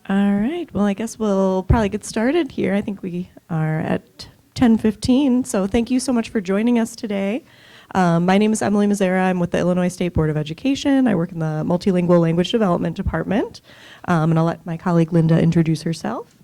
All right, well, I guess we'll probably get started here. I think we are at 10:15, so thank you so much for joining us today. My name is Emily Mizera. I'm with the Illinois State Board of Education. I work in the Multilingual Language Development Department, and I'll let my colleague Linda introduce herself.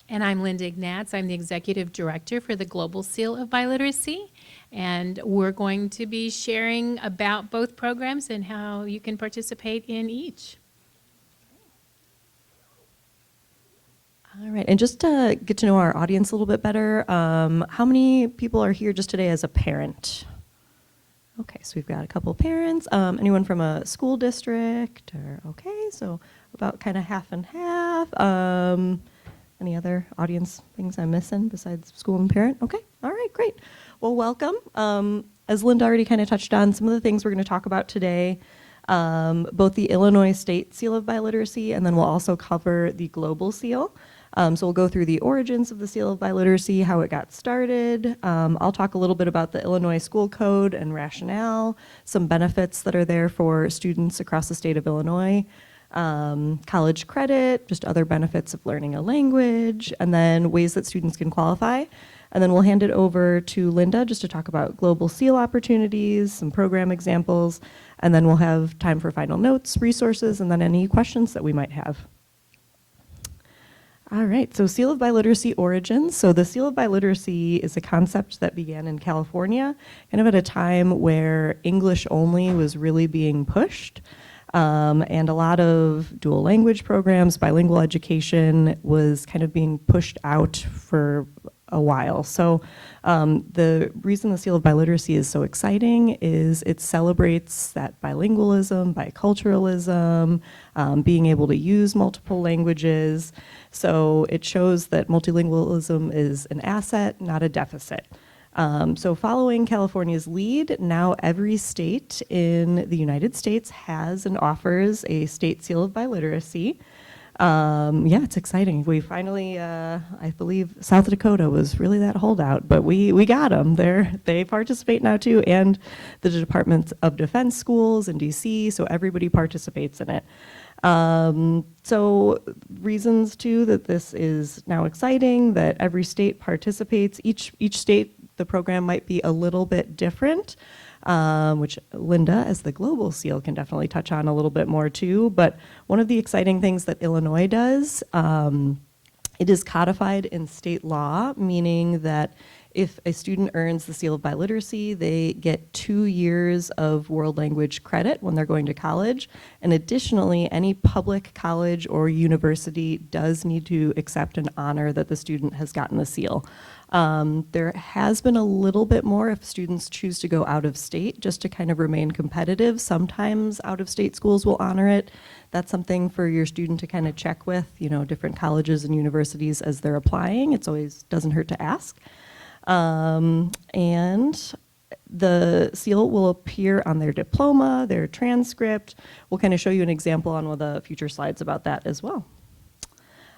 And I'm Linda Egnatz. I'm the Executive Director for the Global Seal of Biliteracy. And we're going to be sharing about both programs and how you can participate in each. All right, and just to get to know our audience a little bit better, how many people are here just today as a parent? Okay, so we've got a couple of parents. Anyone from a school district? Or okay, so about kind of half and half. Any other audience things I'm missing besides school and parent? Okay, all right, great. Well, welcome. As Linda already kind of touched on, some of the things we're going to talk about today, both the Illinois State Seal of Biliteracy, and then we'll also cover the Global Seal. So we'll go through the origins of the Seal of Biliteracy, how it got started. I'll talk a little bit about the Illinois School Code and rationale, some benefits that are there for students across the state of Illinois. College credit, just other benefits of learning a language, and then ways that students can qualify. And then we'll hand it over to Linda just to talk about global seal opportunities, some program examples, and then we'll have time for final notes, resources, and then any questions that we might have. All right, so Seal of Biliteracy origins. So the Seal of Biliteracy is a concept that began in California, kind of at a time where English only was really being pushed. And a lot of dual language programs, bilingual education was kind of being pushed out for a while. So the reason the Seal of Biliteracy is so exciting is it celebrates that bilingualism, biculturalism, being able to use multiple languages. So it shows that multilingualism is an asset, not a deficit. So following California's lead, now every state in the United States has and offers a state seal of biliteracy. Yeah, it's exciting. We finally, I believe South Dakota was really that holdout, but we got them. They participate now too, and the Department of Defense schools in DC, so everybody participates in it. So reasons too that this is now exciting, that every state participates. Each state, the program might be a little bit different, which Linda, as the global seal, can definitely touch on a little bit more too. But one of the exciting things that Illinois does, it is codified in state law, meaning that if a student earns the Seal of Biliteracy, they get 2 years of world language credit when they're going to college. And additionally, any public college or university does need to accept and honor that the student has gotten the seal. There has been a little bit more if students choose to go out of state just to kind of remain competitive. Sometimes out of state schools will honor it. That's something for your student to kind of check with, different colleges and universities as they're applying. It's always doesn't hurt to ask. And the seal will appear on their diploma, their transcript. We'll kind of show you an example on one of the future slides about that as well.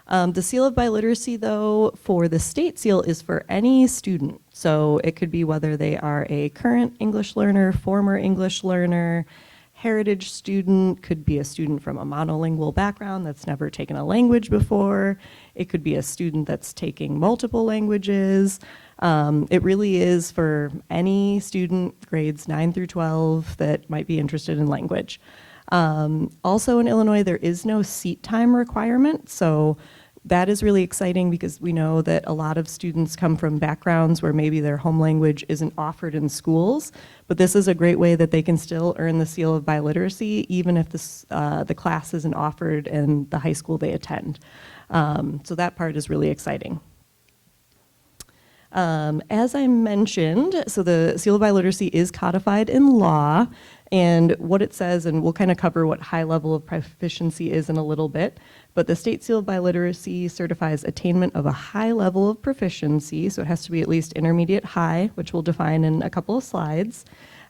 The Seal of Biliteracy, though, for the state seal is for any student. So it could be whether they are a current English learner, former English learner, heritage student, could be a student from a monolingual background that's never taken a language before. It could be a student that's taking multiple languages. It really is for any student, grades 9 through 12, that might be interested in language. Also in Illinois, there is no seat time requirement, so that is really exciting because we know that a lot of students come from backgrounds where maybe their home language isn't offered in schools, but this is a great way that they can still earn the Seal of Biliteracy even if the class isn't offered in the high school they attend. So that part is really exciting. As I mentioned, so the Seal of Biliteracy is codified in law, and what it says, and we'll kind of cover what high level of proficiency is in a little bit, but the State Seal of Biliteracy certifies attainment of a high level of proficiency, so it has to be at least intermediate high, which we'll define in a couple of slides,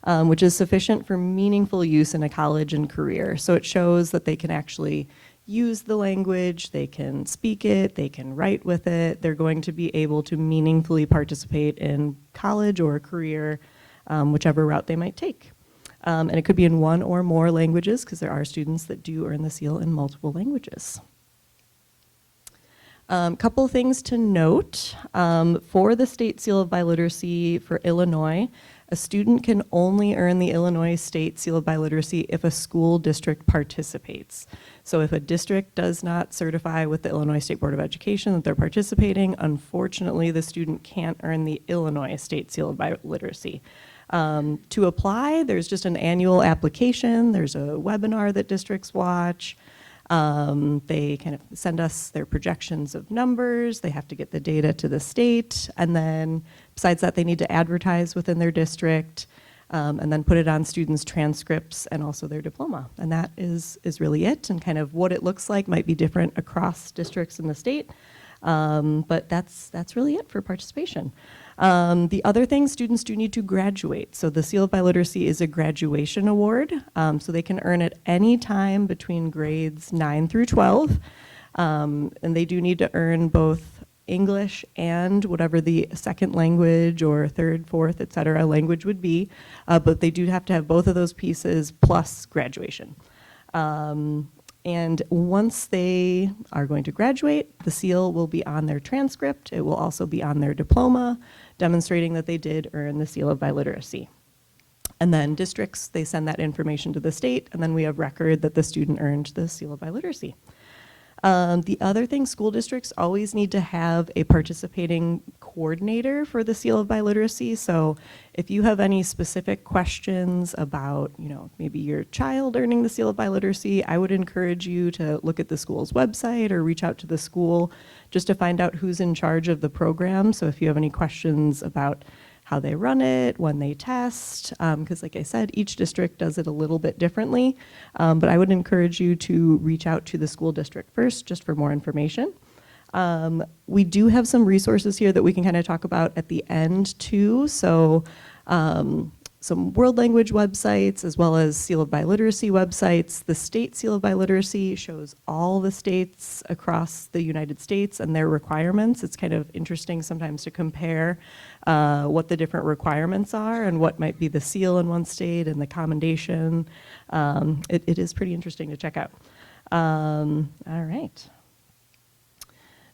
which is sufficient for meaningful use in a college and career. So it shows that they can actually use the language, they can speak it, they can write with it, they're going to be able to meaningfully participate in college or a career, whichever route they might take. And it could be in one or more languages, because there are students that do earn the seal in multiple languages. Couple things to note. For the State Seal of Biliteracy for Illinois, a student can only earn the Illinois State Seal of Biliteracy if a school district participates. So if a district does not certify with the Illinois State Board of Education that they're participating, unfortunately the student can't earn the Illinois State Seal of Biliteracy. To apply, there's just an annual application. There's a webinar that districts watch. They kind of send us their projections of numbers. They have to get the data to the state. And then besides that, they need to advertise within their district and then put it on students' transcripts and also their diploma. And that is really it. And kind of what it looks like might be different across districts in the state. But that's really it for participation. The other thing, students do need to graduate. So the Seal of Biliteracy is a graduation award, so they can earn it any time between grades 9 through 12. And they do need to earn both English and whatever the second language or third, fourth, et cetera, language would be. But they do have to have both of those pieces plus graduation. And once they are going to graduate, the seal will be on their transcript. It will also be on their diploma, demonstrating that they did earn the Seal of Biliteracy. And then districts, they send that information to the state, and then we have record that the student earned the Seal of Biliteracy. The other thing, school districts always need to have a participating coordinator for the Seal of Biliteracy. So if you have any specific questions about, maybe your child earning the Seal of Biliteracy, I would encourage you to look at the school's website or reach out to the school just to find out who's in charge of the program. So if you have any questions about how they run it, when they test, because like I said, each district does it a little bit differently, but I would encourage you to reach out to the school district first just for more information. We do have some resources here that we can kind of talk about at the end too, so some world language websites as well as Seal of Biliteracy websites. The State Seal of Biliteracy shows all the states across the United States and their requirements. It's kind of interesting sometimes to compare what the different requirements are and what might be the seal in one state and the commendation. It is pretty interesting to check out. All right.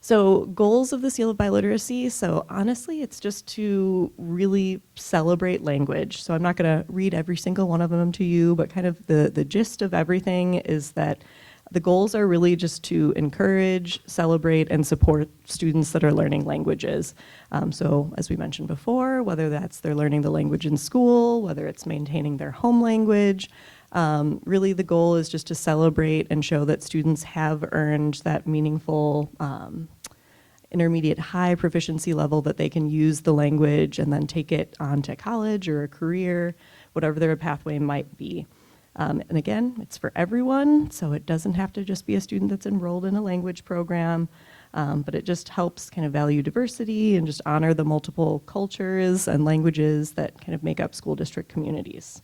So goals of the Seal of Biliteracy, so honestly, it's just to really celebrate language. So I'm not gonna read every single one of them to you, but kind of the gist of everything is that the goals are really just to encourage, celebrate, and support students that are learning languages. So as we mentioned before, whether that's they're learning the language in school, whether it's maintaining their home language, really the goal is just to celebrate and show that students have earned that meaningful intermediate high proficiency level that they can use the language and then take it on to college or a career, whatever their pathway might be. And again, it's for everyone, so it doesn't have to just be a student that's enrolled in a language program, but it just helps kind of value diversity and just honor the multiple cultures and languages that kind of make up school district communities.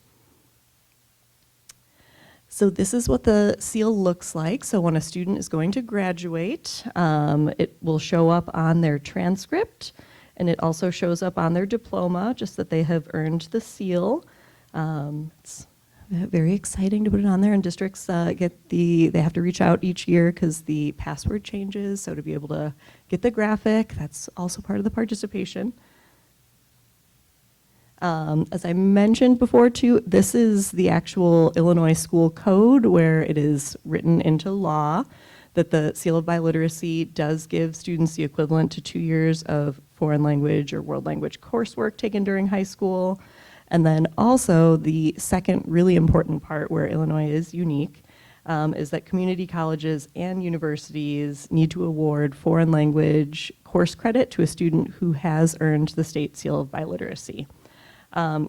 So this is what the seal looks like. So when a student is going to graduate, it will show up on their transcript, and it also shows up on their diploma, just that they have earned the seal. It's very exciting to put it on there, and districts they have to reach out each year because the password changes, so to be able to get the graphic, that's also part of the participation. As I mentioned before too, this is the actual Illinois school code where it is written into law that the Seal of Biliteracy does give students the equivalent to 2 years of foreign language or world language coursework taken during high school. And then also the second really important part where Illinois is unique is that community colleges and universities need to award foreign language course credit to a student who has earned the State Seal of Biliteracy.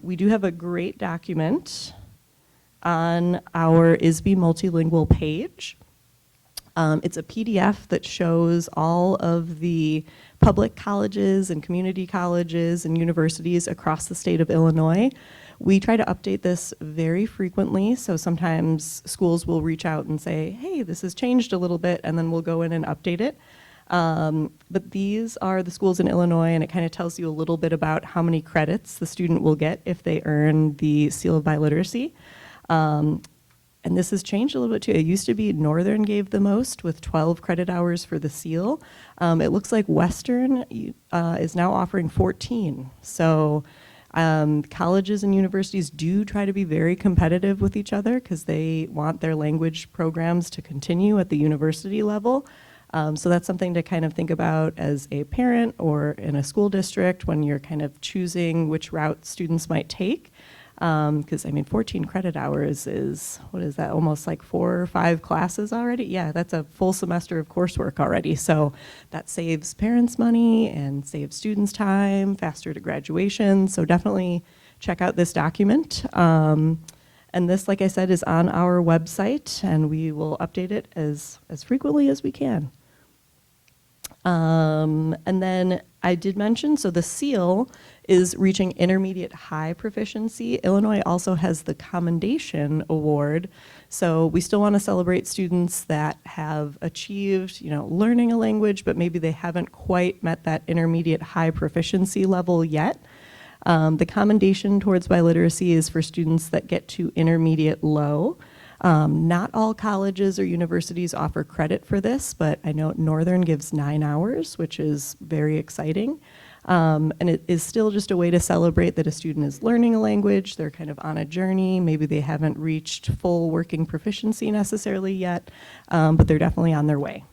We do have a great document on our ISB multilingual page. It's a PDF that shows all of the public colleges and community colleges and universities across the state of Illinois. We try to update this very frequently, so sometimes schools will reach out and say, hey, this has changed a little bit, and then we'll go in and update it. But these are the schools in Illinois, and it kind of tells you a little bit about how many credits the student will get if they earn the Seal of Biliteracy. And this has changed a little bit too. It used to be Northern gave the most with 12 credit hours for the seal. It looks like Western is now offering 14. So colleges and universities do try to be very competitive with each other because they want their language programs to continue at the university level. So that's something to kind of think about as a parent or in a school district when you're kind of choosing which route students might take. Because 14 credit hours is, what is that, almost like 4 or 5 classes already? Yeah, that's a full semester of coursework already. So that saves parents money and saves students time, faster to graduation. So definitely check out this document. And this, like I said, is on our website, and we will update it as frequently as we can. And then I did mention, so the seal is reaching intermediate high proficiency. Illinois also has the Commendation Award. So we still want to celebrate students that have achieved, learning a language, but maybe they haven't quite met that intermediate high proficiency level yet. The commendation towards biliteracy is for students that get to intermediate low. Not all colleges or universities offer credit for this, but I know Northern gives 9 hours, which is very exciting. And it is still just a way to celebrate that a student is learning a language, they're kind of on a journey, maybe they haven't reached full working proficiency necessarily yet, but they're definitely on their way.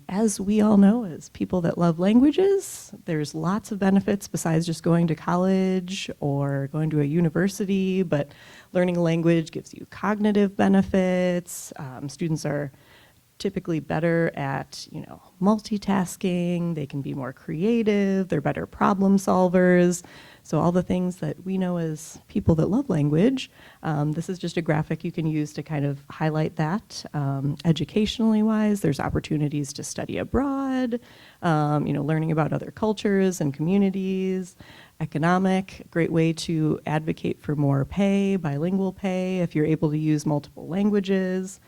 As we all know, as people that love languages, there's lots of benefits besides just going to college or going to a university, but learning a language gives you cognitive benefits. Students are typically better at, multitasking, they can be more creative, they're better problem solvers. So all the things that we know as people that love language, this is just a graphic you can use to kind of highlight that. Educationally wise, there's opportunities to study abroad, learning about other cultures and communities. Economic, great way to advocate for more pay, bilingual pay, if you're able to use multiple languages.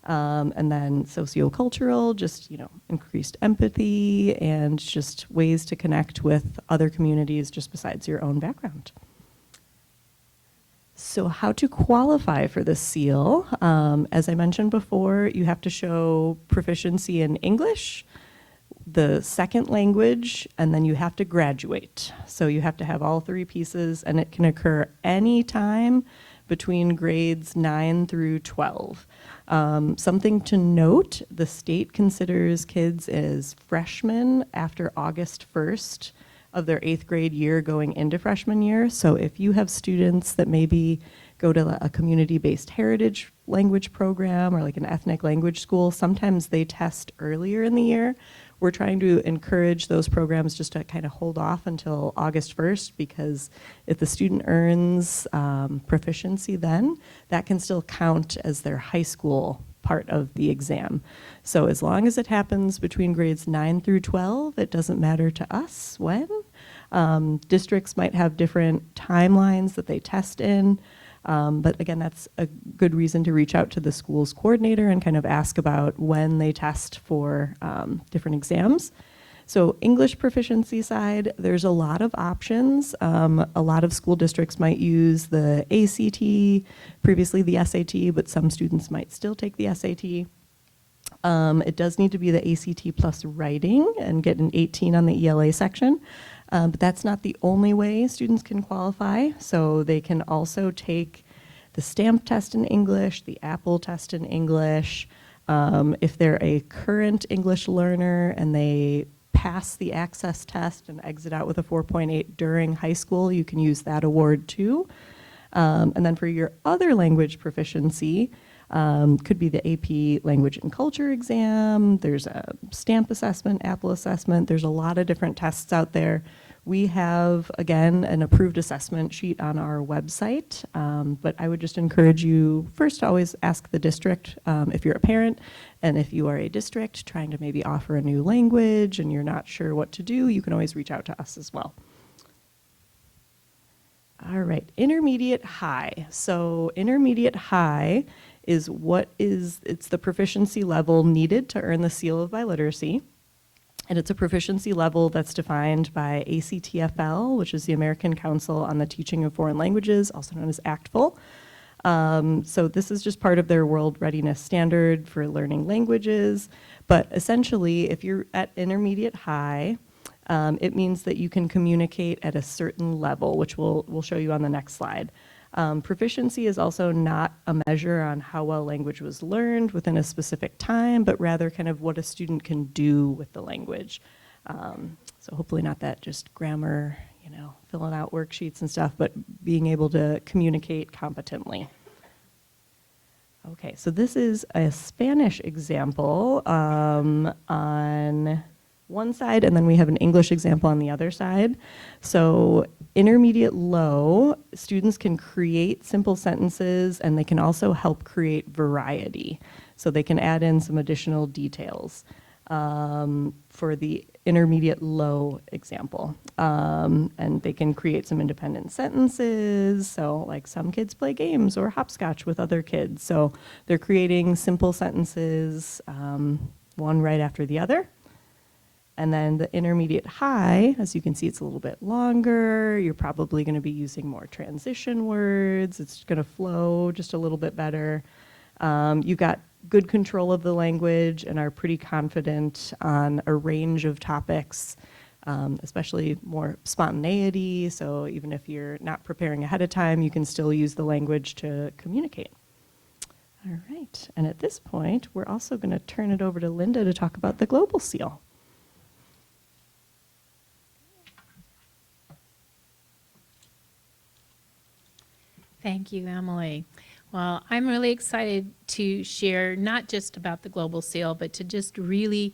And then sociocultural, just, increased empathy and just ways to connect with other communities just besides your own background. So how to qualify for this seal? As I mentioned before, you have to show proficiency in English, the second language, and then you have to graduate. So you have to have all 3 pieces, and it can occur any time between grades 9 through 12. Something to note, the state considers kids as freshmen after August 1st of their 8th grade year going into freshman year. So if you have students that maybe go to a community-based heritage language program or like an ethnic language school, sometimes they test earlier in the year. We're trying to encourage those programs just to kind of hold off until August 1st, because if the student earns proficiency then, that can still count as their high school part of the exam. So as long as it happens between grades 9 through 12, it doesn't matter to us when. Districts might have different timelines that they test in. But again, that's a good reason to reach out to the school's coordinator and kind of ask about when they test for different exams. So English proficiency side, there's a lot of options. A lot of school districts might use the ACT, previously the SAT, but some students might still take the SAT. It does need to be the ACT plus writing and get an 18 on the ELA section. But that's not the only way students can qualify. So they can also take the STAMP test in English, the Apple test in English. If they're a current English learner and they pass the access test and exit out with a 4.8 during high school, you can use that award too. And then for your other language proficiency, could be the AP Language and Culture exam. There's a STAMP assessment, Apple assessment. There's a lot of different tests out there. We have, again, an approved assessment sheet on our website, but I would just encourage you first to always ask the district if you're a parent, and if you are a district trying to maybe offer a new language and you're not sure what to do, you can always reach out to us as well. All right, intermediate high. So intermediate high is it's the proficiency level needed to earn the seal of biliteracy. And it's a proficiency level that's defined by ACTFL, which is the American Council on the Teaching of Foreign Languages, also known as ACTFL. So this is just part of their world readiness standard for learning languages. But essentially, if you're at intermediate high, it means that you can communicate at a certain level, which we'll show you on the next slide. Proficiency is also not a measure on how well language was learned within a specific time, but rather kind of what a student can do with the language. So hopefully not that just grammar, filling out worksheets and stuff, but being able to communicate competently. Okay, so this is a Spanish example on one side, and then we have an English example on the other side. So intermediate low, students can create simple sentences, and they can also help create variety. So they can add in some additional details for the intermediate low example. And they can create some independent sentences. So like some kids play games or hopscotch with other kids. So they're creating simple sentences, one right after the other. And then the intermediate high, as you can see, it's a little bit longer. You're probably going to be using more transition words. It's going to flow just a little bit better. You've got good control of the language and are pretty confident on a range of topics, especially more spontaneity. So even if you're not preparing ahead of time, you can still use the language to communicate. All right. And at this point, we're also going to turn it over to Linda to talk about the global seal. Thank you, Emily. Well, I'm really excited to share not just about the Global Seal, but to just really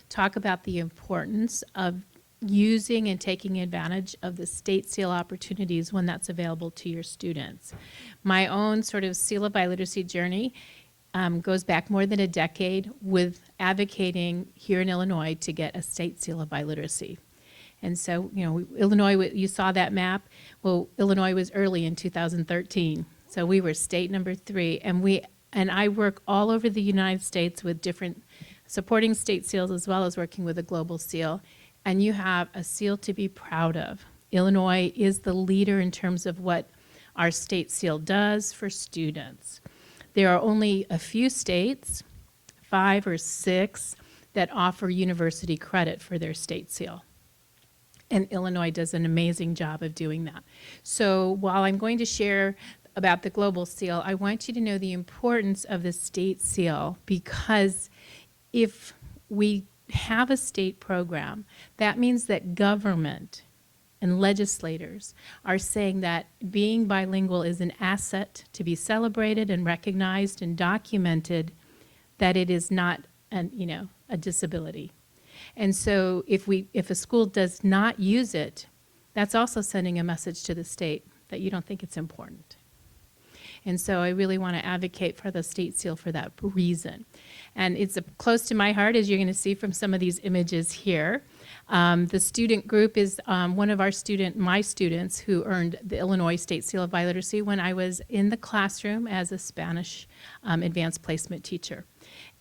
talk about the importance of using and taking advantage of the state seal opportunities when that's available to your students. My own sort of seal of biliteracy journey goes back more than a decade with advocating here in Illinois to get a state seal of biliteracy. And so, Illinois, you saw that map. Well, Illinois was early in 2013. So we were state number 3. And I work all over the United States with different supporting state seals as well as working with a global seal. And you have a seal to be proud of. Illinois is the leader in terms of what our state seal does for students. There are only a few states, 5 or 6, that offer university credit for their state seal. And Illinois does an amazing job of doing that. So while I'm going to share about the global seal, I want you to know the importance of the state seal, because if we have a state program, that means that government and legislators are saying that being bilingual is an asset to be celebrated and recognized and documented, that it is not a disability. And so if a school does not use it, that's also sending a message to the state that you don't think it's important. And so I really want to advocate for the state seal for that reason. And it's close to my heart, as you're going to see from some of these images here. The student group is one of my students who earned the Illinois State Seal of Biliteracy when I was in the classroom as a Spanish advanced placement teacher.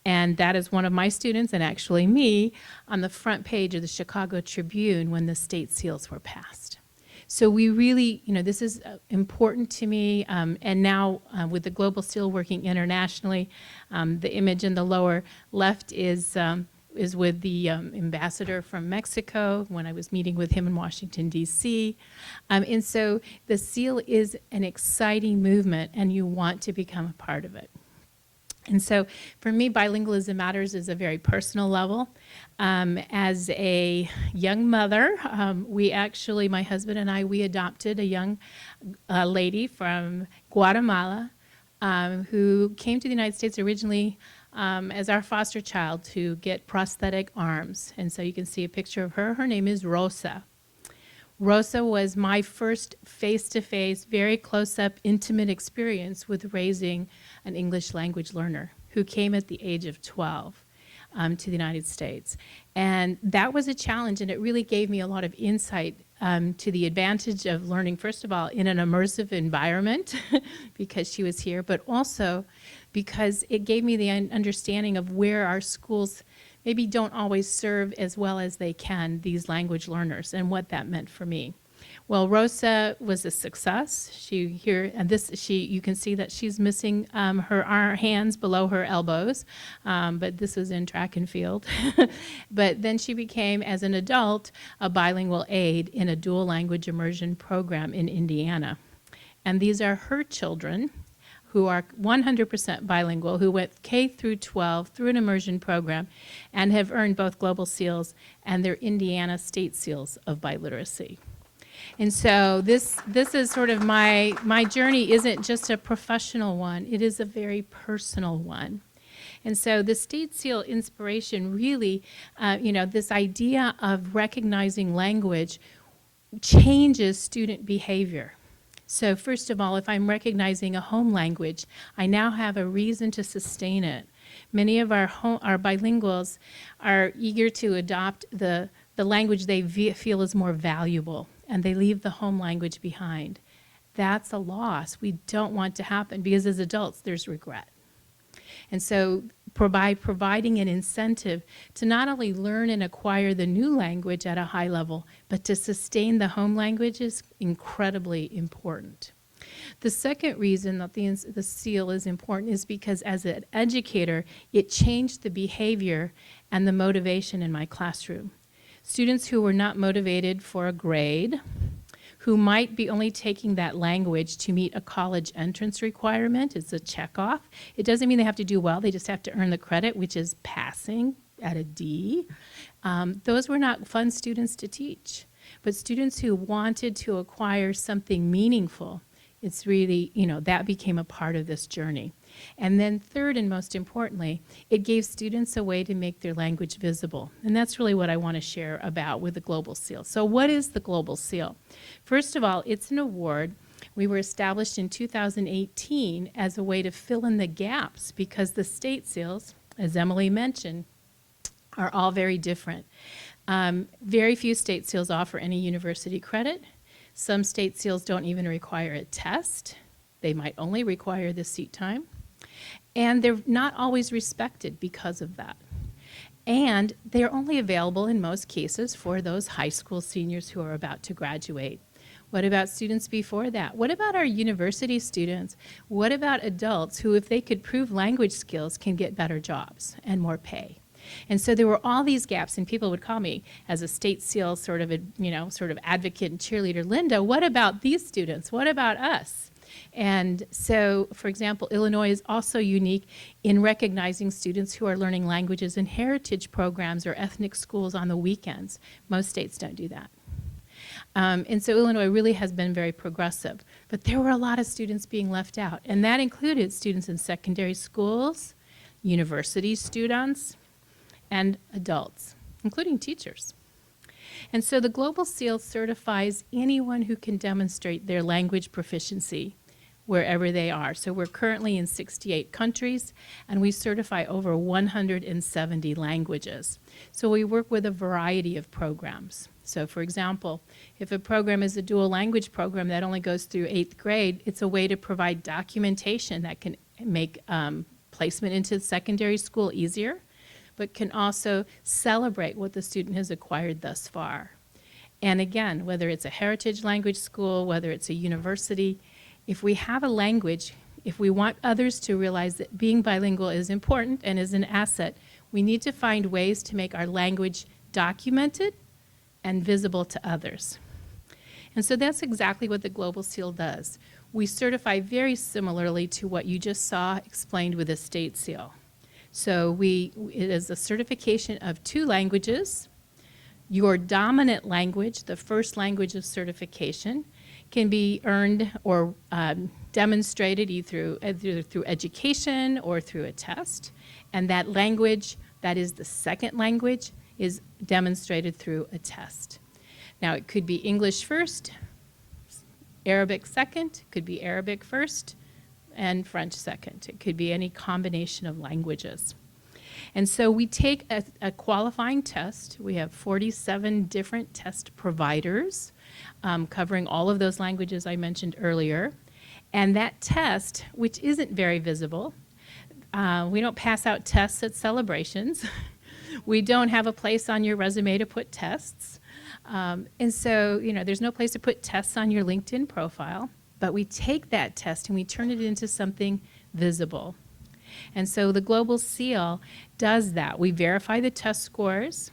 And that is one of my students, and actually me, on the front page of the Chicago Tribune when the state seals were passed. So we really, this is important to me, and now with the Global Seal working internationally, the image in the lower left is with the ambassador from Mexico when I was meeting with him in Washington, D.C. And so the seal is an exciting movement, and you want to become a part of it. And so for me, bilingualism matters is a very personal level. As a young mother, my husband and I, we adopted a young lady from Guatemala who came to the United States originally as our foster child to get prosthetic arms. And so you can see a picture of her. Her name is Rosa. Rosa was my first face-to-face, very close-up, intimate experience with raising an English language learner who came at the age of 12 to the United States. And that was a challenge, and it really gave me a lot of insight to the advantage of learning, first of all, in an immersive environment because she was here, but also because it gave me the understanding of where our schools maybe don't always serve as well as they can these language learners and what that meant for me. Well, Rosa was a success. You can see that she's missing her hands below her elbows, but this is in track and field. But then she became, as an adult, a bilingual aide in a dual language immersion program in Indiana. And these are her children who are 100% bilingual, who went K through 12 through an immersion program and have earned both Global Seals and their Indiana State Seals of Biliteracy. And so this is sort of my journey isn't just a professional one, it is a very personal one. And so the State Seal inspiration really, this idea of recognizing language changes student behavior. So first of all, if I'm recognizing a home language, I now have a reason to sustain it. Many of our bilinguals are eager to adopt the language they feel is more valuable, and they leave the home language behind. That's a loss we don't want to happen, because as adults, there's regret. And so providing an incentive to not only learn and acquire the new language at a high level, but to sustain the home language is incredibly important. The second reason that the seal is important is because as an educator, it changed the behavior and the motivation in my classroom. Students who were not motivated for a grade, who might be only taking that language to meet a college entrance requirement, it's a checkoff. It doesn't mean they have to do well, they just have to earn the credit, which is passing at a D. Those were not fun students to teach. But students who wanted to acquire something meaningful, it's really, that became a part of this journey. And then third and most importantly, it gave students a way to make their language visible. And that's really what I want to share about with the Global Seal. So what is the Global Seal? First of all, it's an award. We were established in 2018 as a way to fill in the gaps because the state seals, as Emily mentioned, are all very different. Very few state seals offer any university credit. Some state seals don't even require a test. They might only require the seat time. And they're not always respected because of that. And they're only available in most cases for those high school seniors who are about to graduate. What about students before that? What about our university students? What about adults who, if they could prove language skills, can get better jobs and more pay? And so there were all these gaps, and people would call me as a state seal sort of advocate and cheerleader, Linda, what about these students? What about us? And so, for example, Illinois is also unique in recognizing students who are learning languages in heritage programs or ethnic schools on the weekends. Most states don't do that. And so Illinois really has been very progressive. But there were a lot of students being left out, and that included students in secondary schools, university students, and adults, including teachers. And so the Global Seal certifies anyone who can demonstrate their language proficiency wherever they are. So we're currently in 68 countries, and we certify over 170 languages. So we work with a variety of programs. So for example, if a program is a dual language program that only goes through 8th grade, it's a way to provide documentation that can make placement into secondary school easier, but can also celebrate what the student has acquired thus far. And again, whether it's a heritage language school, whether it's a university, if we have a language, if we want others to realize that being bilingual is important and is an asset, we need to find ways to make our language documented and visible to others. And so that's exactly what the Global Seal does. We certify very similarly to what you just saw explained with the State Seal. So it is a certification of 2 languages. Your dominant language, the first language of certification, can be earned or demonstrated either through education or through a test. And that language, that is the second language, is demonstrated through a test. Now, it could be English first, Arabic second, could be Arabic first, and French second. It could be any combination of languages. And so we take a qualifying test. We have 47 different test providers covering all of those languages I mentioned earlier. And that test, which isn't very visible, we don't pass out tests at celebrations. We don't have a place on your resume to put tests. And so, there's no place to put tests on your LinkedIn profile, but we take that test and we turn it into something visible. And so the Global Seal does that. We verify the test scores.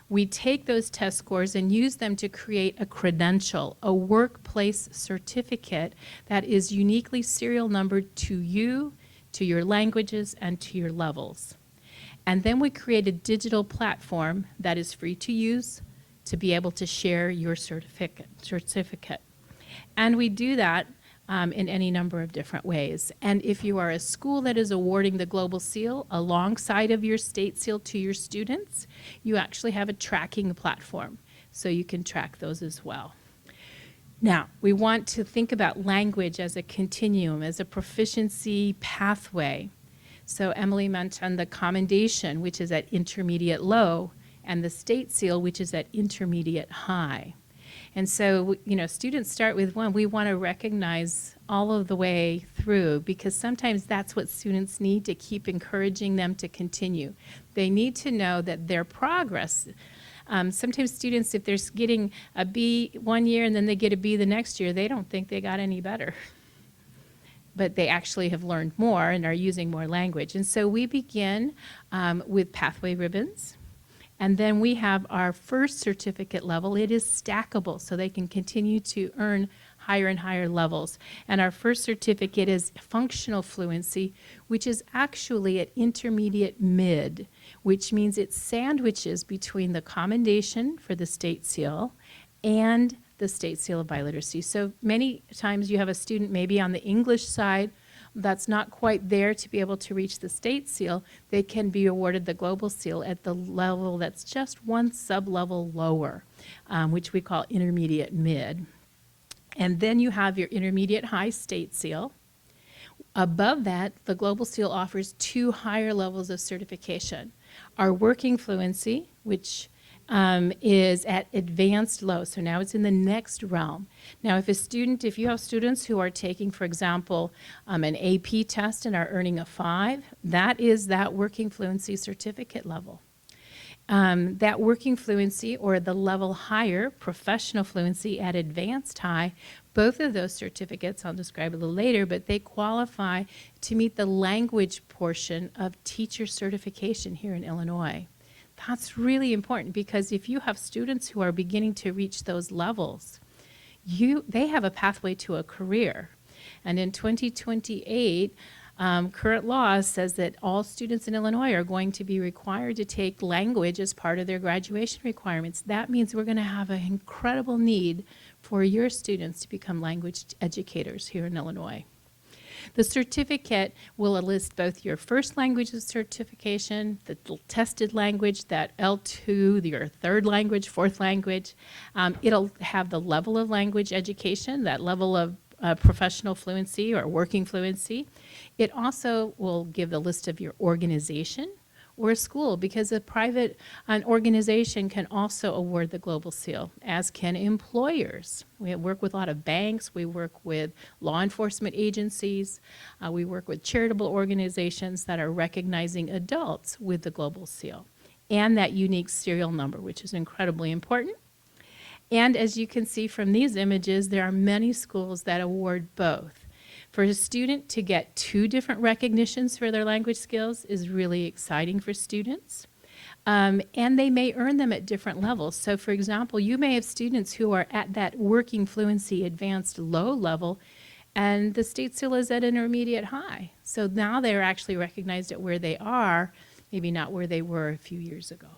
We take those test scores and use them to create a credential, a workplace certificate that is uniquely serial numbered to you, to your languages, and to your levels. And then we create a digital platform that is free to use to be able to share your certificate. And we do that in any number of different ways. And if you are a school that is awarding the Global Seal alongside of your State Seal to your students, you actually have a tracking platform, so you can track those as well. Now, we want to think about language as a continuum, as a proficiency pathway. So Emily mentioned the commendation, which is at intermediate low, and the State Seal, which is at intermediate high. And so, students start with one. We want to recognize all of the way through, because sometimes that's what students need to keep encouraging them to continue. They need to know that their progress. Sometimes students, if they're getting a B one year and then they get a B the next year, they don't think they got any better. But they actually have learned more and are using more language. And so we begin with pathway ribbons. And then we have our first certificate level. It is stackable, so they can continue to earn higher and higher levels. And our first certificate is functional fluency, which is actually at intermediate mid, which means it sandwiches between the commendation for the State Seal and the State Seal of Biliteracy. So many times you have a student maybe on the English side that's not quite there to be able to reach the State Seal. They can be awarded the Global Seal at the level that's just one sub-level lower, which we call intermediate mid. And then you have your intermediate high State Seal. Above that, the Global Seal offers 2 higher levels of certification. Our working fluency, which is at advanced low, so now it's in the next realm. Now, if you have students who are taking, for example, an AP test and are earning a 5, that is that working fluency certificate level. That working fluency, or the level higher, professional fluency at advanced high, both of those certificates, I'll describe a little later, but they qualify to meet the language portion of teacher certification here in Illinois. That's really important, because if you have students who are beginning to reach those levels, they have a pathway to a career. And in 2028, current law says that all students in Illinois are going to be required to take language as part of their graduation requirements. That means we're going to have an incredible need for your students to become language educators here in Illinois. The certificate will list both your first language of certification, the tested language, that L2, your third language, fourth language. It'll have the level of language education, that level of professional fluency or working fluency. It also will give the list of your organization or a school, because an organization can also award the Global Seal, as can employers. We work with a lot of banks, we work with law enforcement agencies, we work with charitable organizations that are recognizing adults with the Global Seal, and that unique serial number, which is incredibly important. And as you can see from these images, there are many schools that award both. For a student to get 2 different recognitions for their language skills is really exciting for students. And they may earn them at different levels. So for example, you may have students who are at that working fluency advanced low level, and the State Seal is at intermediate high. So now they're actually recognized at where they are, maybe not where they were a few years ago.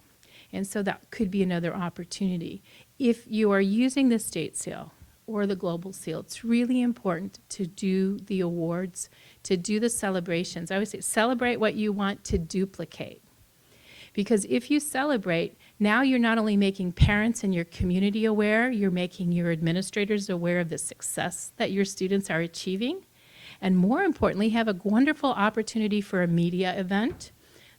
And so that could be another opportunity. If you are using the State Seal or the Global Seal, it's really important to do the awards, to do the celebrations. I always say, celebrate what you want to duplicate. Because if you celebrate, now you're not only making parents and your community aware, you're making your administrators aware of the success that your students are achieving. And more importantly, have a wonderful opportunity for a media event.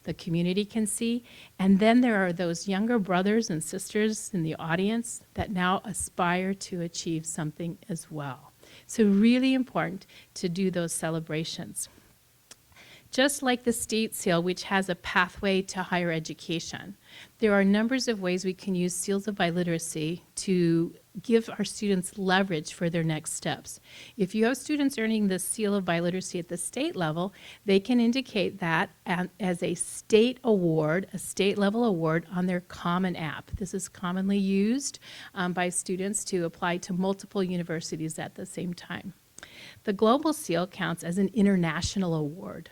the community can see, and then there are those younger brothers and sisters in the audience that now aspire to achieve something as well. So really important to do those celebrations. Just like the state seal, which has a pathway to higher education, there are numbers of ways we can use seals of biliteracy to give our students leverage for their next steps. If you have students earning the seal of biliteracy at the state level, they can indicate that as a state award, a state level award on their Common App. This is commonly used by students to apply to multiple universities at the same time. The global seal counts as an international award.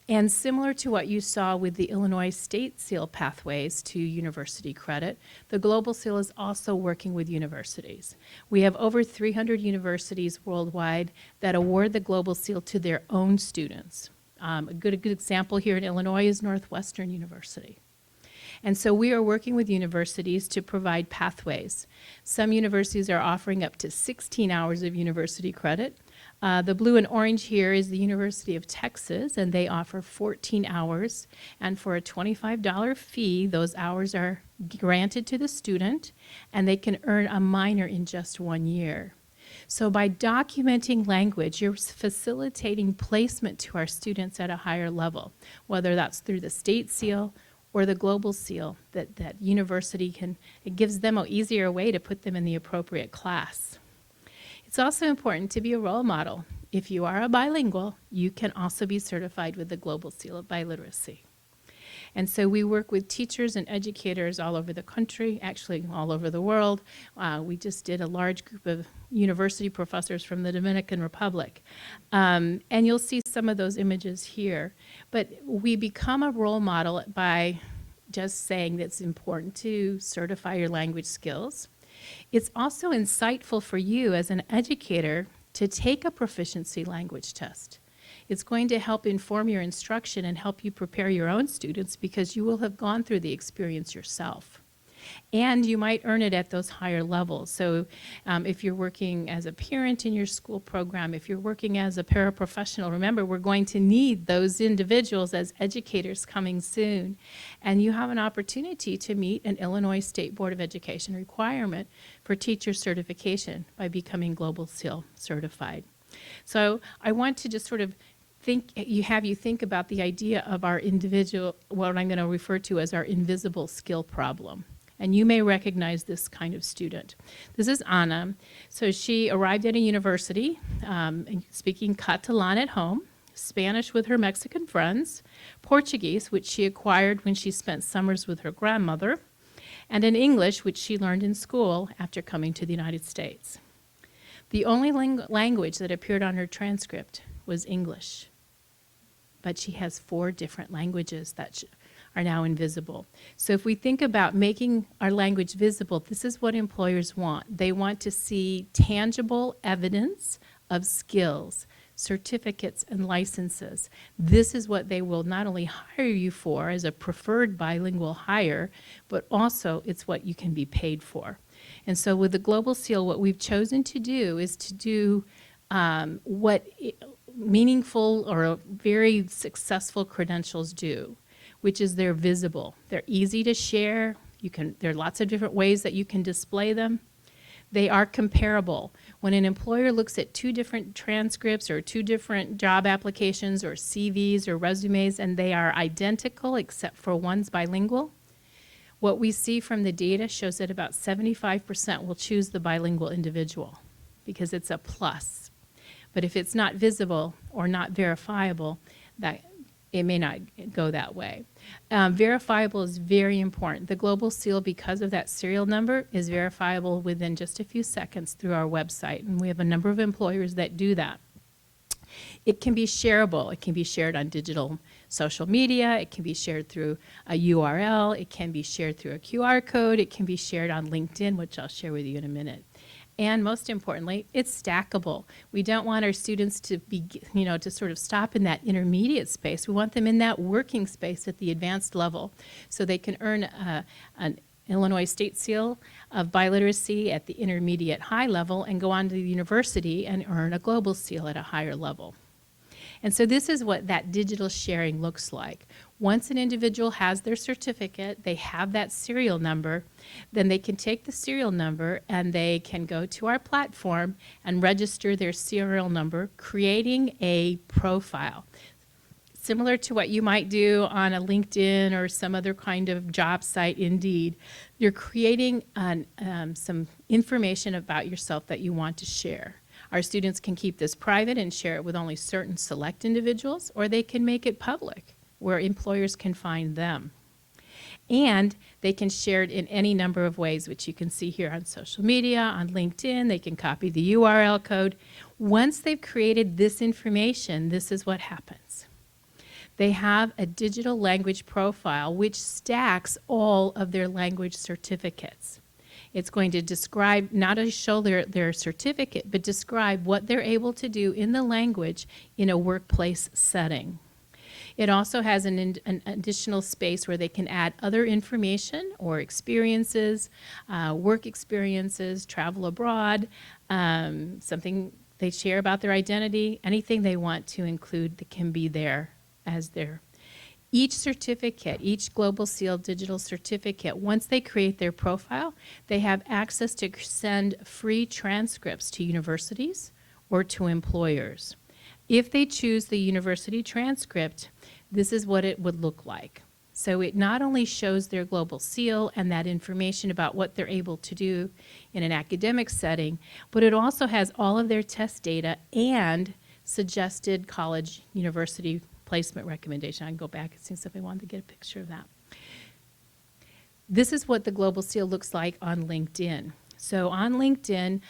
And similar to what you saw with the Illinois State Seal pathways to university credit, the Global Seal is also working with universities. We have over 300 universities worldwide that award the Global Seal to their own students. A good example here in Illinois is Northwestern University. And so we are working with universities to provide pathways. Some universities are offering up to 16 hours of university credit. The blue and orange here is the University of Texas, and they offer 14 hours. And for a $25 fee, those hours are granted to the student, and they can earn a minor in just 1 year. So by documenting language, you're facilitating placement to our students at a higher level, whether that's through the state seal or the global seal, that university can, it gives them an easier way to put them in the appropriate class. It's also important to be a role model. If you are a bilingual, you can also be certified with the Global Seal of Biliteracy. And so we work with teachers and educators all over the country, actually all over the world. We just did a large group of university professors from the Dominican Republic. And you'll see some of those images here. But we become a role model by just saying that it's important to certify your language skills. It's also insightful for you as an educator to take a proficiency language test. It's going to help inform your instruction and help you prepare your own students because you will have gone through the experience yourself. And you might earn it at those higher levels. So if you're working as a parent in your school program, if you're working as a paraprofessional, remember we're going to need those individuals as educators coming soon. And you have an opportunity to meet an Illinois State Board of Education requirement for teacher certification by becoming Global Seal certified. So I want to just sort of have you think about the idea of our individual, what I'm going to refer to as our invisible skill problem. And you may recognize this kind of student. This is Anna. So she arrived at a university speaking Catalan at home, Spanish with her Mexican friends, Portuguese, which she acquired when she spent summers with her grandmother, and an English, which she learned in school after coming to the United States. The only language that appeared on her transcript was English. But she has 4 different languages that are now invisible. So if we think about making our language visible, this is what employers want. They want to see tangible evidence of skills, certificates, and licenses. This is what they will not only hire you for as a preferred bilingual hire, but also it's what you can be paid for. And so with the Global Seal, what we've chosen to do is to do what meaningful or very successful credentials do, which is they're visible. They're easy to share. There are lots of different ways that you can display them. They are comparable. When an employer looks at 2 different transcripts or 2 different job applications or CVs or resumes and they are identical except for one's bilingual, what we see from the data shows that about 75% will choose the bilingual individual because it's a plus. But if it's not visible or not verifiable, it may not go that way. Verifiable is very important. The Global Seal, because of that serial number, is verifiable within just a few seconds through our website, and we have a number of employers that do that. It can be shareable. It can be shared on digital social media. It can be shared through a URL. It can be shared through a QR code. It can be shared on LinkedIn, which I'll share with you in a minute. And most importantly, it's stackable. We don't want our students to be, to sort of stop in that intermediate space. We want them in that working space at the advanced level so they can earn an Illinois State Seal of Biliteracy at the intermediate high level and go on to the university and earn a Global Seal at a higher level. And so this is what that digital sharing looks like. Once an individual has their certificate, they have that serial number, then they can take the serial number and they can go to our platform and register their serial number, creating a profile. Similar to what you might do on a LinkedIn or some other kind of job site, Indeed, you're creating some information about yourself that you want to share. Our students can keep this private and share it with only certain select individuals, or they can make it public where employers can find them. And they can share it in any number of ways, which you can see here on social media, on LinkedIn. They can copy the URL code. Once they've created this information, this is what happens. They have a digital language profile which stacks all of their language certificates. It's going to describe, not only show their certificate, but describe what they're able to do in the language in a workplace setting. It also has an additional space where they can add other information or experiences, work experiences, travel abroad, something they share about their identity, anything they want to include that can be there as their. Each certificate, each Global Seal digital certificate, once they create their profile, they have access to send free transcripts to universities or to employers. If they choose the university transcript, this is what it would look like. So it not only shows their Global Seal and that information about what they're able to do in an academic setting, but it also has all of their test data and suggested college, university placement recommendation. I can go back and see if somebody wanted to get a picture of that. This is what the Global Seal looks like on LinkedIn. So on LinkedIn,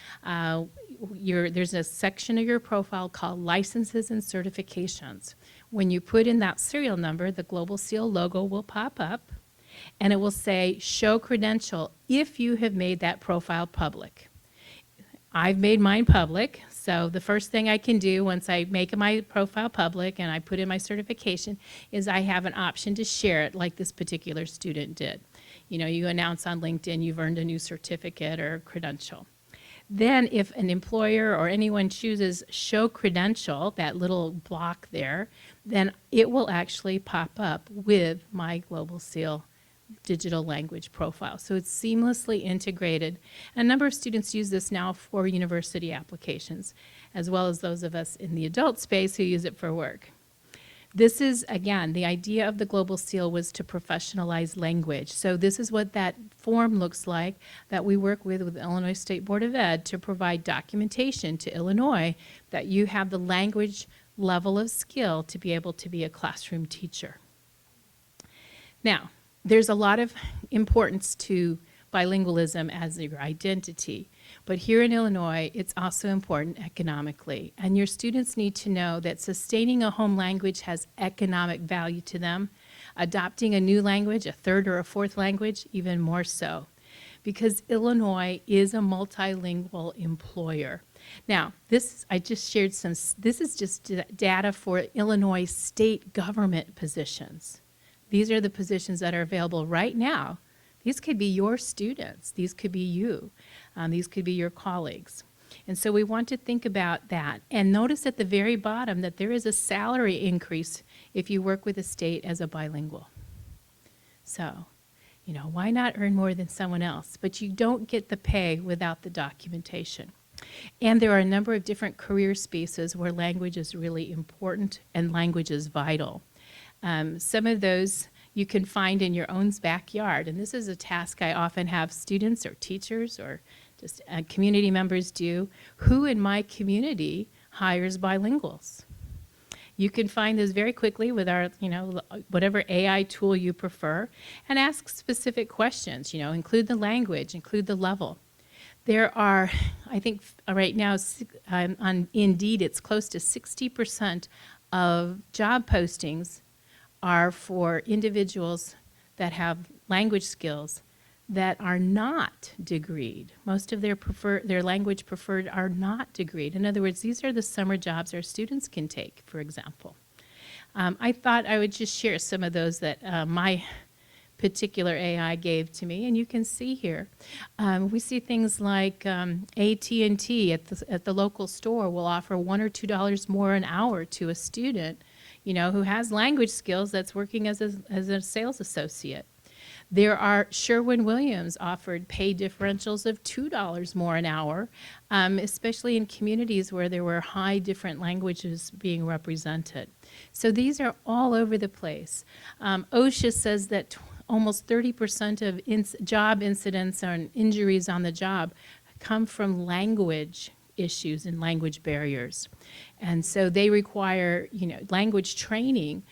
there's a section of your profile called Licenses and Certifications. When you put in that serial number, the Global Seal logo will pop up, and it will say, Show Credential if you have made that profile public. I've made mine public, so the first thing I can do once I make my profile public and I put in my certification is I have an option to share it like this particular student did. You know, you announce on LinkedIn you've earned a new certificate or credential. Then if an employer or anyone chooses Show Credential, that little block there, then it will actually pop up with my Global Seal digital language profile. So it's seamlessly integrated. A number of students use this now for university applications, as well as those of us in the adult space who use it for work. This is, again, the idea of the Global Seal was to professionalize language. So this is what that form looks like that we work with the Illinois State Board of Ed to provide documentation to Illinois that you have the language level of skill to be able to be a classroom teacher. Now, there's a lot of importance to bilingualism as your identity, but here in Illinois, it's also important economically. And your students need to know that sustaining a home language has economic value to them. Adopting a new language, a third or a fourth language, even more so. Because Illinois is a multilingual employer. Now, I just shared this is just data for Illinois state government positions. These are the positions that are available right now. These could be your students. These could be you. These could be your colleagues. And so we want to think about that. And notice at the very bottom that there is a salary increase if you work with a state as a bilingual. So, you know, why not earn more than someone else? But you don't get the pay without the documentation. And there are a number of different career spaces where language is really important and language is vital. Some of those you can find in your own backyard. And this is a task I often have students or teachers or just community members do. Who in my community hires bilinguals? You can find those very quickly with our, whatever AI tool you prefer, and ask specific questions, include the language, include the level. There are, I think right now on Indeed, it's close to 60% of job postings are for individuals that have language skills that are not degreed. Most of their language preferred are not degreed. In other words, these are the summer jobs our students can take, for example. I thought I would just share some of those that my particular AI gave to me, and you can see here. We see things like AT&T at the local store will offer $1 or $2 more an hour to a student, who has language skills that's working as a sales associate. There are Sherwin-Williams offered pay differentials of $2 more an hour, especially in communities where there were high different languages being represented. So these are all over the place. OSHA says that almost 30% of job incidents and injuries on the job come from language issues and language barriers. And so they require, language training,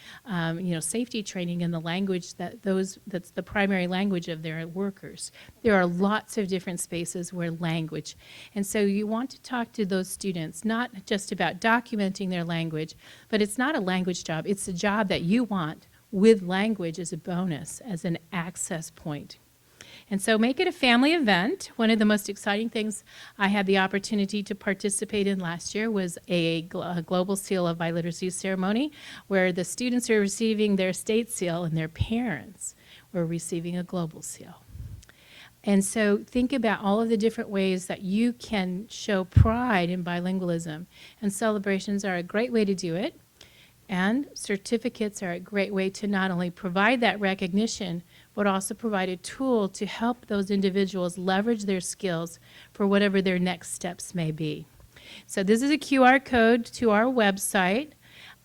safety training in the language that's the primary language of their workers. There are lots of different spaces where language. And so you want to talk to those students, not just about documenting their language, but it's not a language job. It's a job that you want with language as a bonus, as an access point. And so make it a family event. One of the most exciting things I had the opportunity to participate in last year was a Global Seal of Biliteracy ceremony where the students were receiving their state seal and their parents were receiving a global seal. And so think about all of the different ways that you can show pride in bilingualism. And celebrations are a great way to do it. And certificates are a great way to not only provide that recognition, but also provide a tool to help those individuals leverage their skills for whatever their next steps may be. So this is a QR code to our website.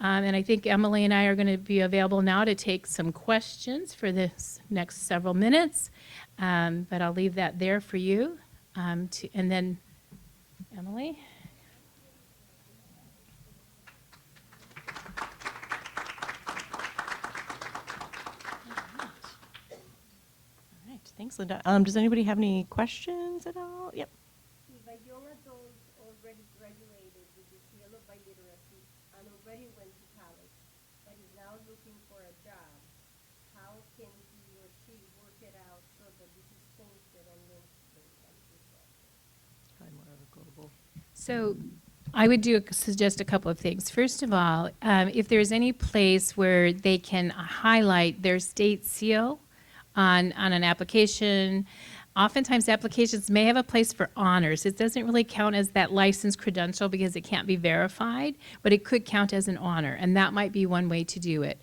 And I think Emily and I are going to be available now to take some questions for this next several minutes. But I'll leave that there for you. And then, Emily? Thanks, Linda. Does anybody have any questions at all? Yep. If a young adult already graduated with the seal of biliteracy and already went to college, but is now looking for a job, how can he or she work it out so that this is posted on LinkedIn and Twitter? Probably more of a global. So I would suggest a couple of things. First of all, if there's any place where they can highlight their state seal on an application. Oftentimes applications may have a place for honors. It doesn't really count as that license credential because it can't be verified, but it could count as an honor, and that might be one way to do it.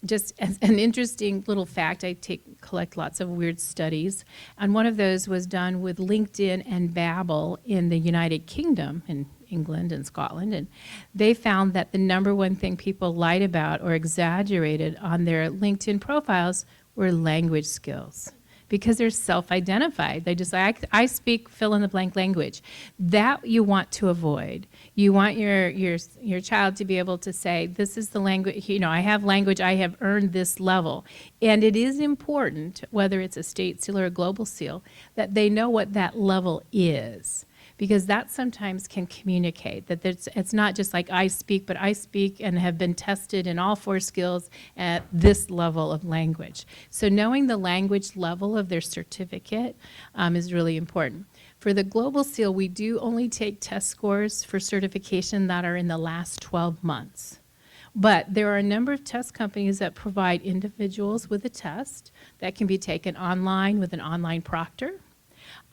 Just as an interesting little fact, I collect lots of weird studies, and one of those was done with LinkedIn and Babbel in the United Kingdom, in England and Scotland, and they found that the number one thing people lied about or exaggerated on their LinkedIn profiles were language skills, because they're self-identified. They just say, I speak fill-in-the-blank language. That you want to avoid. You want your child to be able to say, this is the language, I have language, I have earned this level. And it is important, whether it's a state seal or a global seal, that they know what that level is. Because that sometimes can communicate that it's not just like I speak, but I speak and have been tested in all 4 skills at this level of language. So knowing the language level of their certificate is really important. For the Global Seal, we do only take test scores for certification that are in the last 12 months. But there are a number of test companies that provide individuals with a test that can be taken online with an online proctor.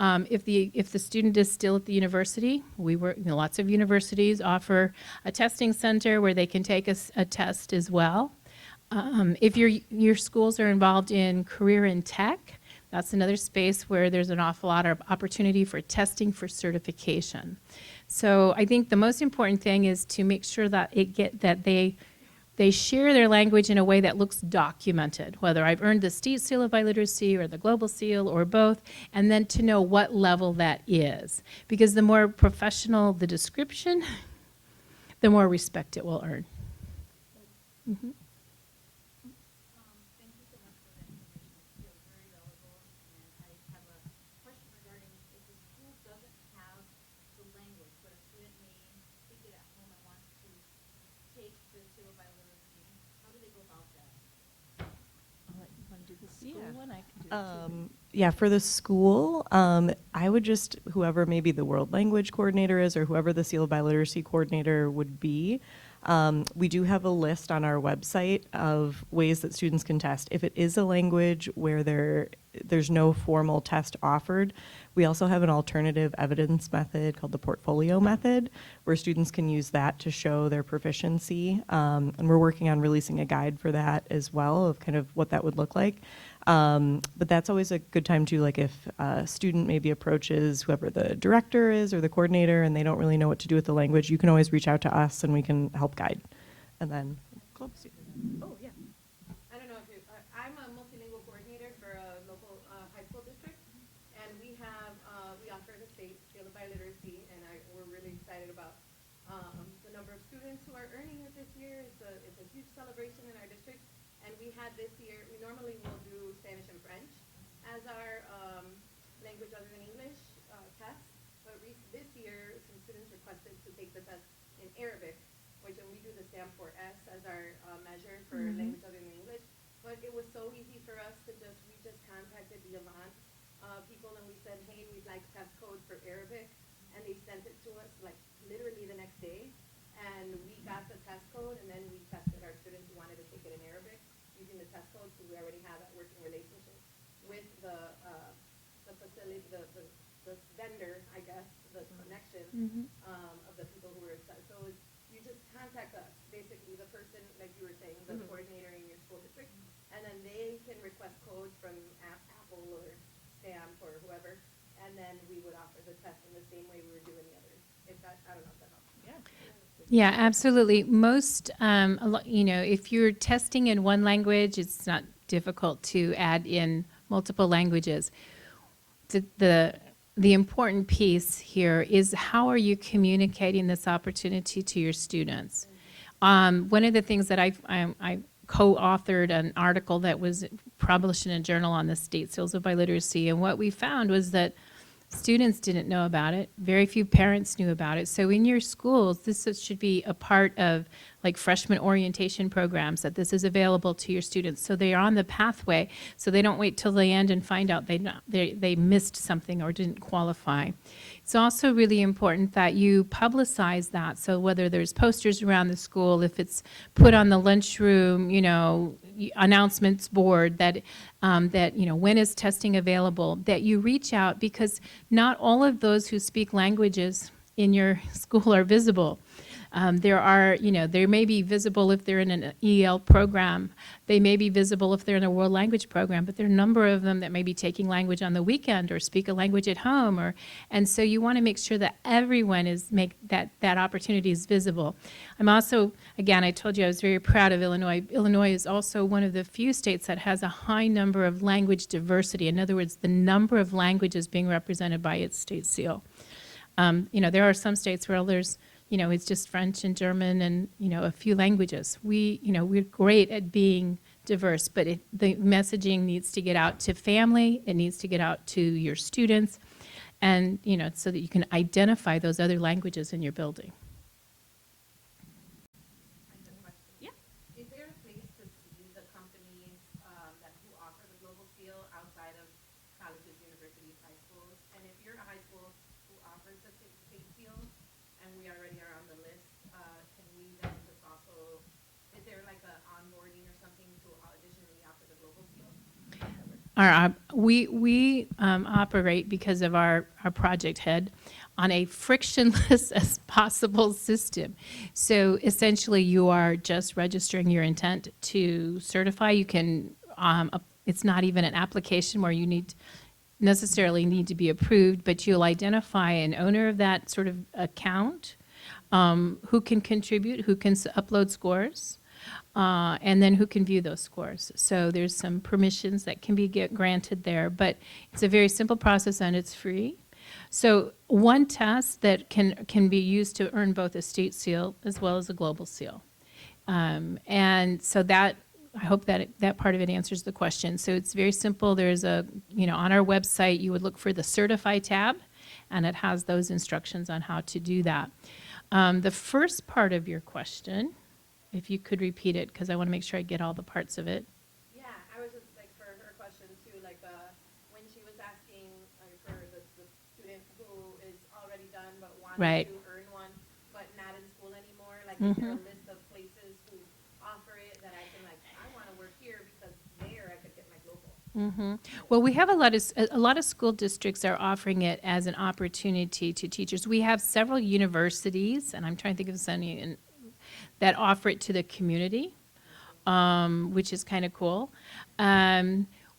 If the student is still at the university, lots of universities offer a testing center where they can take a test as well. If your schools are involved in career and tech, that's another space where there's an awful lot of opportunity for testing for certification. So I think the most important thing is to make sure that they share their language in a way that looks documented, whether I've earned the state seal of biliteracy or the global seal or both, and then to know what level that is. Because the more professional the description, the more respect it will earn. Mm-hmm. Thank you so much for that information. It feels very valuable. And I have a question regarding if the school doesn't have the language, but a student may speak it at home and wants to take the seal of biliteracy, how do they go about that? Want to do the school one? I can do it too. Yeah, for the school, I would just, whoever maybe the world language coordinator is or whoever the seal of biliteracy coordinator would be, We do have a list on our website of ways that students can test. If it is a language where there's no formal test offered, we also have an alternative evidence method called the portfolio method, where students can use that to show their proficiency. And we're working on releasing a guide for that as well, of kind of what that would look like. But that's always a good time too, like if a student maybe approaches whoever the director is or the coordinator and they don't really know what to do with the language, you can always reach out to us and we can help guide. And then, club student. Oh, yeah. I don't know if you, I'm a multilingual coordinator for a local high school district, and we have, we offer the state seal of biliteracy, and we're really excited about the number of students who are earning it this year. It's a huge celebration in our district, and we had this year, we normally will do Spanish and French as our language other than English test, but this year some students requested to take the test in Arabic, which we do the stamp for S as our measure for language other than English. But it was so easy for us to we just contacted the Avant people and we said, hey, we'd like test code for Arabic. And they sent it to us like literally the next day. And we got the test code and then we tested our students who wanted to take it in Arabic using the test code. So we already have that working relationship with the facility, the vendor, I guess, the connection of the people who were excited. So you just contact us, basically the person, like you were saying, the coordinator in your school district, and then they can request codes from Apple or Stamp or whoever, and then we would offer the test in the same way we were doing the others. If that, I don't know if that helps. Yeah, absolutely. Most, if you're testing in one language, it's not difficult to add in multiple languages. The important piece here is how are you communicating this opportunity to your students? One of the things that I co-authored an article that was published in a journal on the state seals of biliteracy, and what we found was that students didn't know about it. Very few parents knew about it. So in your schools, this should be a part of like freshman orientation programs, that this is available to your students. So they're on the pathway, so they don't wait till the end and find out they missed something or didn't qualify. It's also really important that you publicize that. So whether there's posters around the school, if it's put on the lunchroom, announcements board, that when is testing available, that you reach out, because not all of those who speak languages in your school are visible. They may be visible if they're in an EL program. They may be visible if they're in a world language program, but there are a number of them that may be taking language on the weekend or speak a language at home. And so you want to make sure that everyone that opportunity is visible. I'm also, again, I told you I was very proud of Illinois. Illinois is also one of the few states that has a high number of language diversity. In other words, the number of languages being represented by its state seal. There are some states where there's it's just French and German and, a few languages. We're great at being diverse, but the messaging needs to get out to family, it needs to get out to your students, and, so that you can identify those other languages in your building. Yeah. Is there a place to see the companies who offer the global seal outside of colleges, universities, high schools? And if you're a high school who offers the state seal, and we already are on the list, can we then just also, is there like an onboarding or something to additionally offer the global seal? We operate, because of our project head, on a frictionless as possible system. So essentially you are just registering your intent to certify. You can, it's not even an application where you necessarily need to be approved, but you'll identify an owner of that sort of account, who can contribute, who can upload scores, and then who can view those scores. So there's some permissions that can be granted there, but it's a very simple process and it's free. So one test that can be used to earn both a state seal as well as a global seal. And so that, I hope that part of it answers the question. So it's very simple. There's on our website, you would look for the Certify tab, and it has those instructions on how to do that. The first part of your question, if you could repeat it, because I want to make sure I get all the parts of it. Yeah, I was just for her question too, when she was asking for the student who is already done but wanted Right. to earn one, but not in school anymore, is there a list of here because there I could get my global. Well, we have a lot of school districts are offering it as an opportunity to teachers. We have several universities, and I'm trying to think of some that offer it to the community, which is kind of cool.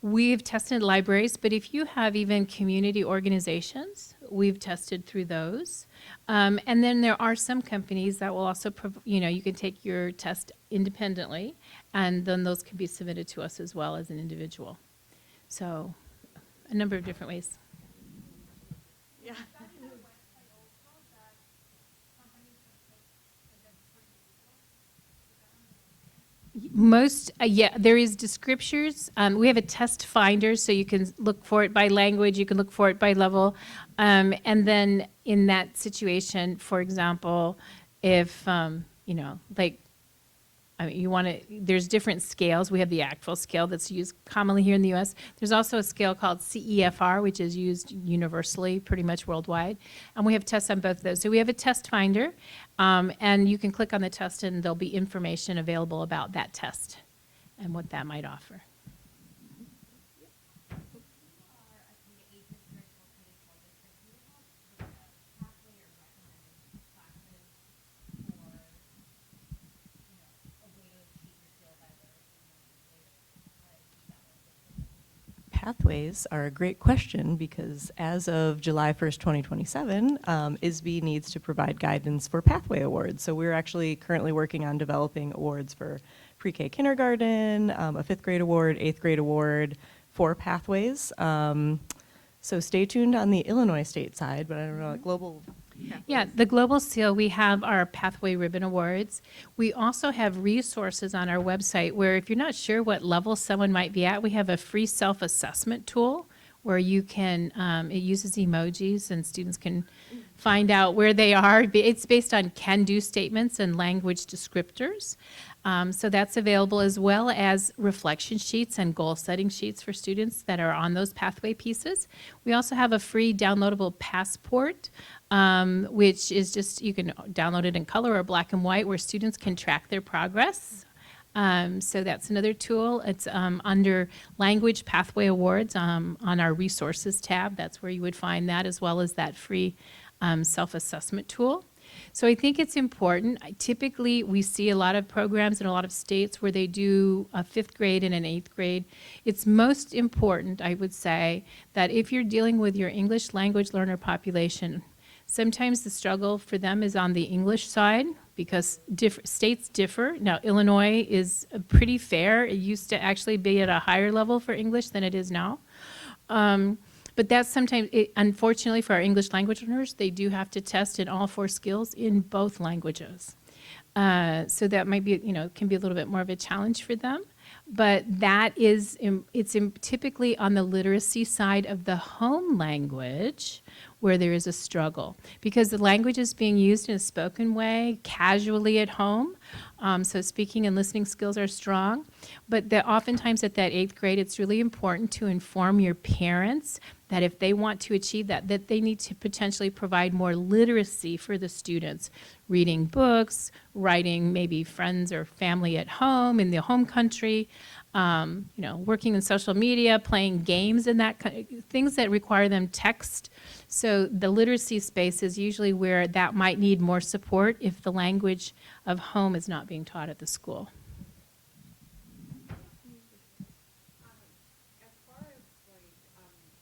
We've tested libraries, but if you have even community organizations, we've tested through those. And then there are some companies that will also, you can take your test independently, and then those can be submitted to us as well as an individual. So, a number of different ways. Yeah. There is descriptors. We have a test finder, so you can look for it by language, you can look for it by level. And then in that situation, for example, if, there's different scales. We have the ACTFL scale that's used commonly here in the U.S. There's also a scale called CEFR, which is used universally pretty much worldwide. And we have tests on both of those. So we have a test finder, and you can click on the test and there'll be information available about that test and what that might offer. Pathways are a great question because as of July 1st, 2027, ISB needs to provide guidance for pathway awards. So we're actually currently working on developing awards for pre-K kindergarten, a 5th grade award, 8th grade award for pathways. So stay tuned on the Illinois state side, but I don't know, global. Yeah, the Global Seal, we have our Pathway Ribbon Awards. We also have resources on our website where if you're not sure what level someone might be at, we have a free self-assessment tool where you can, it uses emojis and students can find out where they are. It's based on can-do statements and language descriptors. So that's available, as well as reflection sheets and goal-setting sheets for students that are on those pathway pieces. We also have a free downloadable passport, which is just, you can download it in color or black and white, where students can track their progress. So that's another tool. It's under Language Pathway Awards on our Resources tab. That's where you would find that, as well as that free self-assessment tool. So I think it's important. Typically, we see a lot of programs in a lot of states where they do a 5th grade and an 8th grade. It's most important, I would say, that if you're dealing with your English language learner population, sometimes the struggle for them is on the English side because states differ. Now, Illinois is pretty fair. It used to actually be at a higher level for English than it is now. But that's sometimes, unfortunately for our English language learners, they do have to test in all 4 skills in both languages. So that might be, can be a little bit more of a challenge for them. But that is, it's typically on the literacy side of the home language where there is a struggle, because the language is being used in a spoken way, casually at home. So speaking and listening skills are strong. But oftentimes at that 8th grade, it's really important to inform your parents that if they want to achieve that they need to potentially provide more literacy for the students. Reading books, writing maybe friends or family at home in the home country, working in social media, playing games and that kind of things that require them text. So the literacy space is usually where that might need more support if the language of home is not being taught at the school. As far as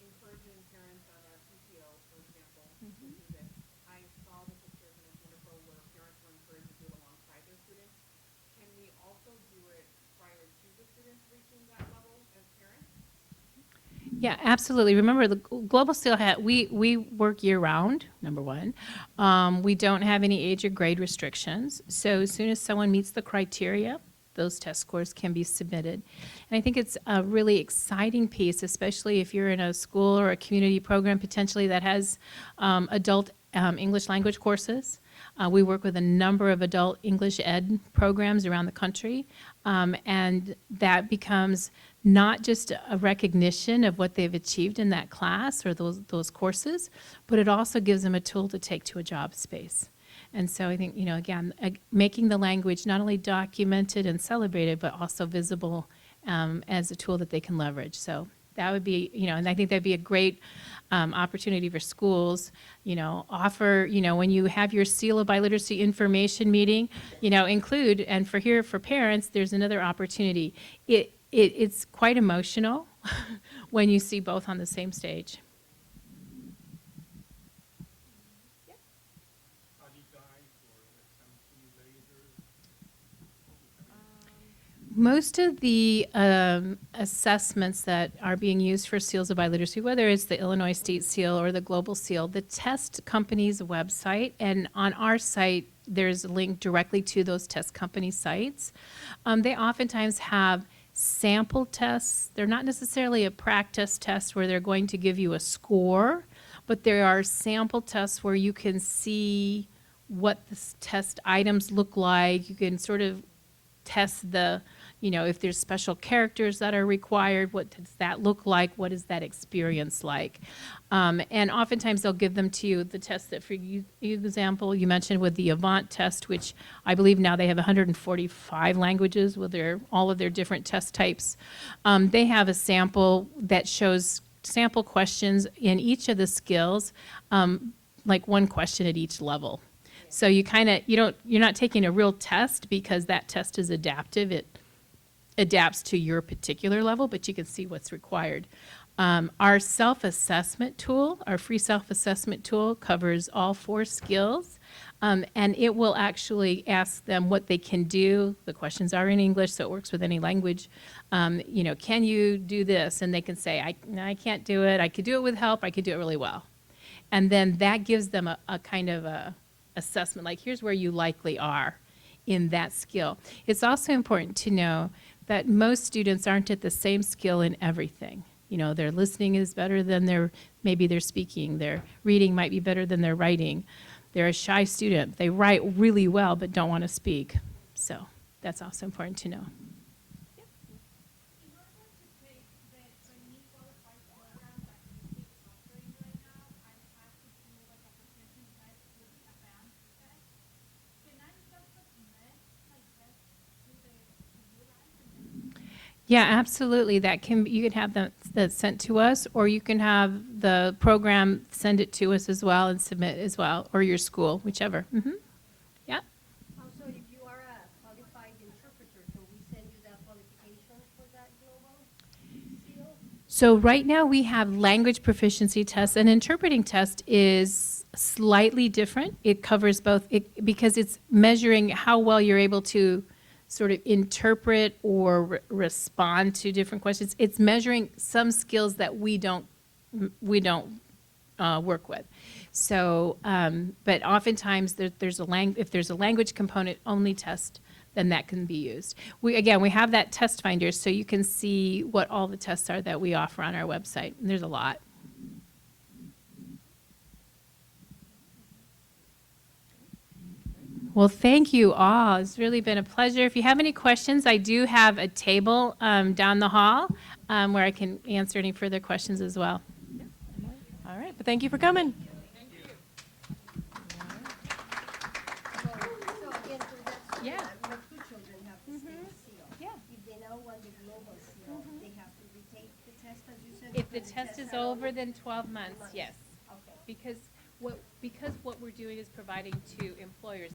encouraging parents at our PTO, for example, to do this, I saw the pictures and it's wonderful where parents were encouraged to do it alongside their students. Can we also do it prior to the students reaching that level as parents? Yeah, absolutely. Remember, the Global Seal we work year-round, number one. We don't have any age or grade restrictions. So as soon as someone meets the criteria, those test scores can be submitted. And I think it's a really exciting piece, especially if you're in a school or a community program potentially that has adult English language courses. We work with a number of adult English ed programs around the country, and that becomes not just a recognition of what they've achieved in that class or those courses, but it also gives them a tool to take to a job space. And so I think, again, making the language not only documented and celebrated, but also visible as a tool that they can leverage. So that would be, and I think that'd be a great opportunity for schools, offer, when you have your Seal of Biliteracy information meeting, include, and for parents, there's another opportunity. It's quite emotional when you see both on the same stage. Most of the assessments that are being used for seals of biliteracy, whether it's the Illinois State Seal or the Global Seal, the test company's website, and on our site, there's a link directly to those test company sites. They oftentimes have sample tests. They're not necessarily a practice test where they're going to give you a score, but there are sample tests where you can see what the test items look like. You can sort of test the, if there's special characters that are required, what does that look like? What is that experience like? And oftentimes they'll give them to you, the test that, for example, you mentioned with the Avant test, which I believe now they have 145 languages with all of their different test types. They have a sample that shows sample questions in each of the skills, like one question at each level. So you you're not taking a real test because that test is adaptive. It adapts to your particular level, but you can see what's required. Our self-assessment tool, our free self-assessment tool, covers all 4 skills, and it will actually ask them what they can do. The questions are in English, so it works with any language. Can you do this? And they can say, I can't do it. I could do it with help. I could do it really well. And then that gives them a kind of a assessment, like here's where you likely are in that skill. It's also important to know that most students aren't at the same skill in everything. Their listening is better than maybe their speaking. Their reading might be better than their writing. They're a shy student. They write really well but don't want to speak. So that's also important to know. In order to take the trainee qualified program that you keep offering right now, I have to do like a proficiency test with the advanced test. Can I just submit my test to you guys and then? Yeah, absolutely. You can have that sent to us, or you can have the program send it to us as well and submit as well, or your school, whichever. Yeah. Also, if you are a qualified interpreter, can we send you that qualification for that global seal? So right now we have language proficiency tests. An interpreting test is slightly different. It covers both, because it's measuring how well you're able to sort of interpret or respond to different questions. It's measuring some skills that we don't work with. So, but oftentimes if there's a language component only test, then that can be used. We have that test finder, so you can see what all the tests are that we offer on our website. And there's a lot. Well, thank you all. It's really been a pleasure. If you have any questions, I do have a table down the hall where I can answer any further questions as well. All right, but thank you for coming. So again, for that seal, Yeah. my 2 children have the same seal. Yeah. If they now want the global seal, they have to retake the test, as you said? If the Because test is are over, then 12 months, yes. Okay. Because what we're doing is providing to employers